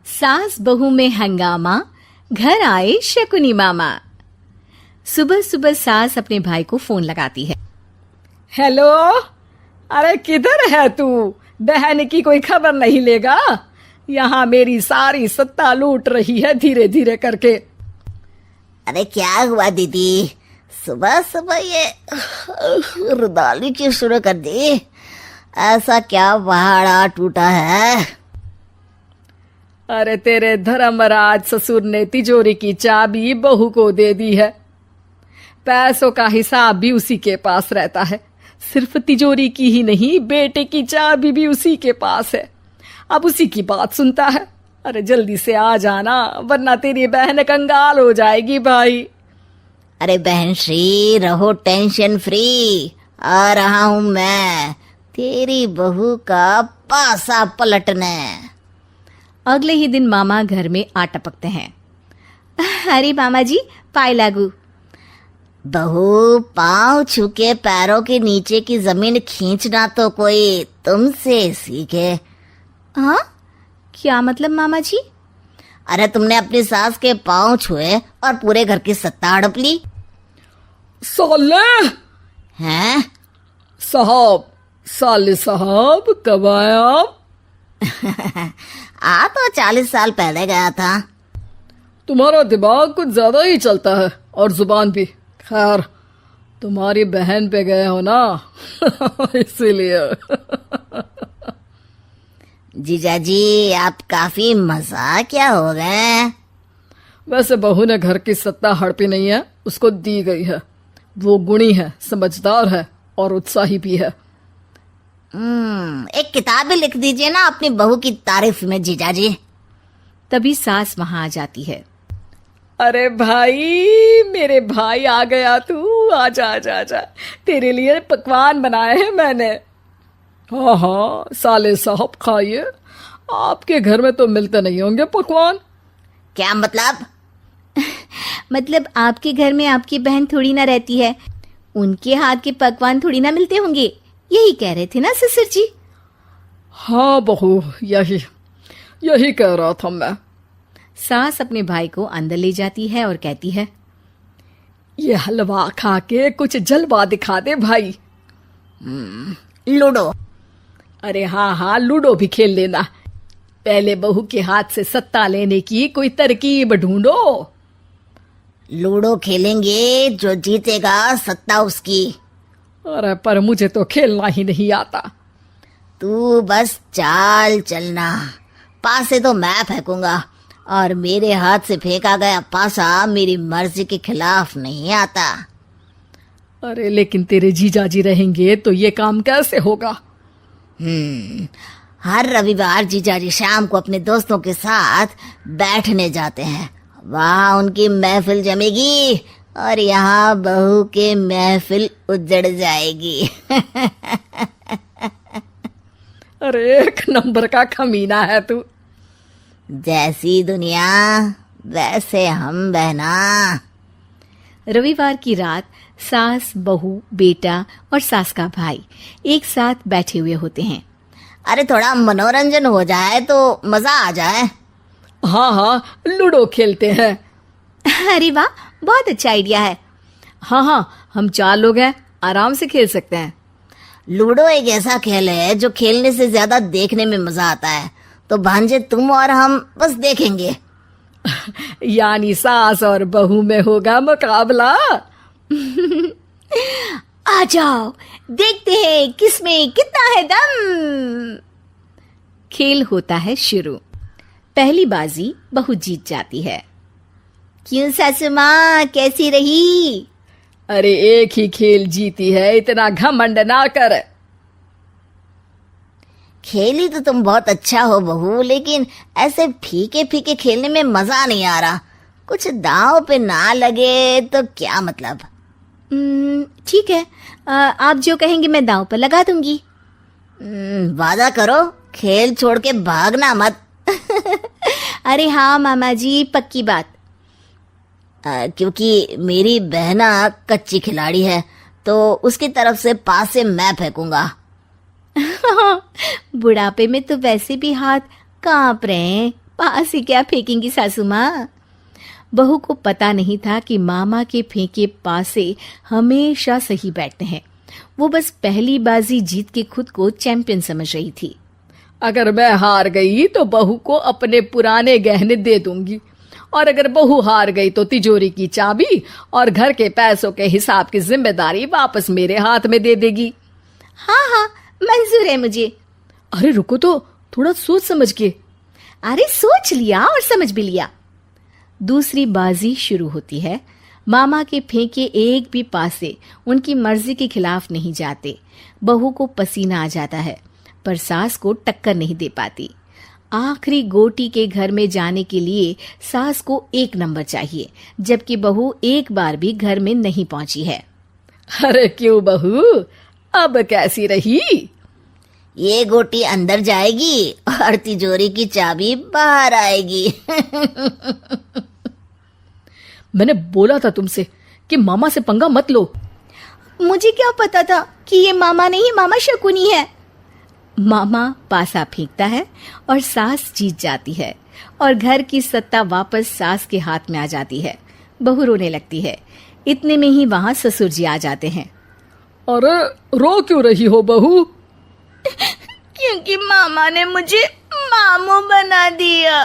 सास बहू में हंगामा, घर आए शकुनी मामा। सुबह सुबह सास अपने भाई को फोन लगाती है। हेलो, अरे किधर है तू? बहन की कोई खबर नहीं लेगा? यहाँ मेरी सारी सत्ता लूट रही है धीरे धीरे करके। अरे क्या हुआ दीदी, सुबह सुबह ये रुदाली क्यों शुरू कर दी? ऐसा क्या पहाड़ा टूटा है? अरे तेरे धर्मराज ससुर ने तिजोरी की चाबी बहू को दे दी है। पैसों का हिसाब भी उसी के पास रहता है। सिर्फ तिजोरी की ही नहीं, बेटे की चाबी भी उसी के पास है। अब उसी की बात सुनता है। अरे जल्दी से आ जाना, वरना तेरी बहन कंगाल हो जाएगी भाई। अरे बहन श्री, रहो टेंशन फ्री, आ रहा हूं मैं तेरी बहू का पासा पलटने। अगले ही दिन मामा घर में आ टपकते हैं। अरे मामा जी, पाए लागू। बहू, पाँव छूके पैरों के नीचे की जमीन खींचना तो कोई तुमसे सीखे। हाँ, क्या मतलब मामा जी? अरे तुमने अपनी सास के पाँव छुए और पूरे घर की सत्ता हड़प ली। साले हैं? साले साहब कब आए आप? आ तो 40 साल पहले गया था। तुम्हारा दिमाग कुछ ज्यादा ही चलता है और जुबान भी। खैर, तुम्हारी बहन पे गए हो ना इसीलिए। जीजाजी, आप काफी मजाकिया हो गए। वैसे बहू ने घर की सत्ता हड़पी नहीं है, उसको दी गई है। वो गुणी है, समझदार है और उत्साही भी है। एक किताब भी लिख दीजिए ना अपनी बहू की तारीफ में जीजाजी। तभी सास वहां आ जाती है। अरे भाई, मेरे भाई आ गया तू। आजा आजा आजा, तेरे लिए पकवान बनाए हैं मैंने। हाँ हाँ साले साहब, खाइए। आपके घर में तो मिलते नहीं होंगे पकवान। क्या मतलब? मतलब आपके घर में आपकी बहन थोड़ी ना रहती है, उनके हाथ के पकवान थोड़ी ना मिलते होंगे, यही कह रहे थे ना ससुर जी? हाँ बहू, यही कह रहा था मैं। सास अपने भाई को अंदर ले जाती है और कहती है, ये हलवा खा के कुछ जलवा दिखा दे भाई। लूडो। अरे हाँ हाँ, लूडो भी खेल लेना। पहले बहू के हाथ से सत्ता लेने की कोई तरकीब ढूंढो। लूडो खेलेंगे, जो जीतेगा सत्ता उसकी। अरे पर मुझे तो खेलना ही नहीं आता। तू बस चाल चलना, पासे तो मैं फेंकूंगा और मेरे हाथ से फेंका गया पासा मेरी मर्जी के खिलाफ नहीं आता। अरे लेकिन तेरे जीजाजी रहेंगे तो ये काम कैसे होगा? हर रविवार जीजाजी शाम को अपने दोस्तों के साथ बैठने जाते हैं। वहाँ उनकी महफिल जमेगी और यहाँ बहू के महफिल उजड़ जाएगी। अरे एक नंबर का कमीना है तू। जैसी दुनिया वैसे हम बहना। रविवार की रात सास, बहू, बेटा और सास का भाई एक साथ बैठे हुए होते हैं। अरे थोड़ा मनोरंजन हो जाए तो मजा आ जाए। हाँ हाँ, लूडो खेलते हैं। अरे वाह, बहुत अच्छा आइडिया है। हाँ हाँ, हम 4 लोग हैं, आराम से खेल सकते हैं। लूडो एक ऐसा खेल है जो खेलने से ज्यादा देखने में मजा आता है। तो भांजे तुम और हम बस देखेंगे। यानी सास और बहू में होगा मुकाबला। आ जाओ, देखते हैं किसमें कितना है दम। खेल होता है शुरू। पहली बाजी बहू जीत जाती है। क्यों सासू माँ, कैसी रही? अरे एक ही खेल जीती है, इतना घमंड ना कर। खेली तो तुम बहुत अच्छा हो बहू, लेकिन ऐसे फीके फीके खेलने में मजा नहीं आ रहा। कुछ दांव पे ना लगे तो क्या मतलब? ठीक है, आप जो कहेंगे मैं दांव पर लगा दूंगी। वादा करो, खेल छोड़ के भागना मत। अरे हाँ मामा जी, पक्की बात। क्योंकि मेरी बहना कच्ची खिलाड़ी है, तो उसकी तरफ से पास से मैं फेंकूंगा। बुढ़ापे में तो वैसे भी हाथ कांप रहे हैं, पास ही क्या फेंकेंगी सासू माँ। बहू को पता नहीं था कि मामा के फेंके पासे हमेशा सही बैठते हैं। वो बस पहली बाजी जीत के खुद को चैंपियन समझ रही थी। अगर मैं हार गई तो बहू को अपने पुराने गहने दे दूंगी, और अगर बहू हार गई तो तिजोरी की चाबी और घर के पैसों के हिसाब की जिम्मेदारी वापस मेरे हाथ में दे देगी। हाँ हाँ, मंजूर है मुझे। अरे रुको तो, थोड़ा सोच समझ के। अरे सोच लिया और समझ भी लिया। दूसरी बाजी शुरू होती है। मामा के फेंके एक भी पासे उनकी मर्जी के खिलाफ नहीं जाते। बहू को पसीना आ जाता है, पर सास को टक्कर नहीं दे पाती। आखिरी गोटी के घर में जाने के लिए सास को 1 नंबर चाहिए, जबकि बहू एक बार भी घर में नहीं पहुंची है। अरे क्यों बहू, अब कैसी रही? ये गोटी अंदर जाएगी और तिजोरी की चाबी बाहर आएगी। मैंने बोला था तुमसे कि मामा से पंगा मत लो। मुझे क्या पता था कि ये मामा नहीं, मामा शकुनी है। मामा पासा फेंकता है और सास जीत जाती है और घर की सत्ता वापस सास के हाथ में आ जाती है। बहू रोने लगती है। इतने में ही वहां ससुर जी आ जाते हैं। अरे रो क्यों रही हो बहू? क्योंकि मामा ने मुझे मामू बना दिया।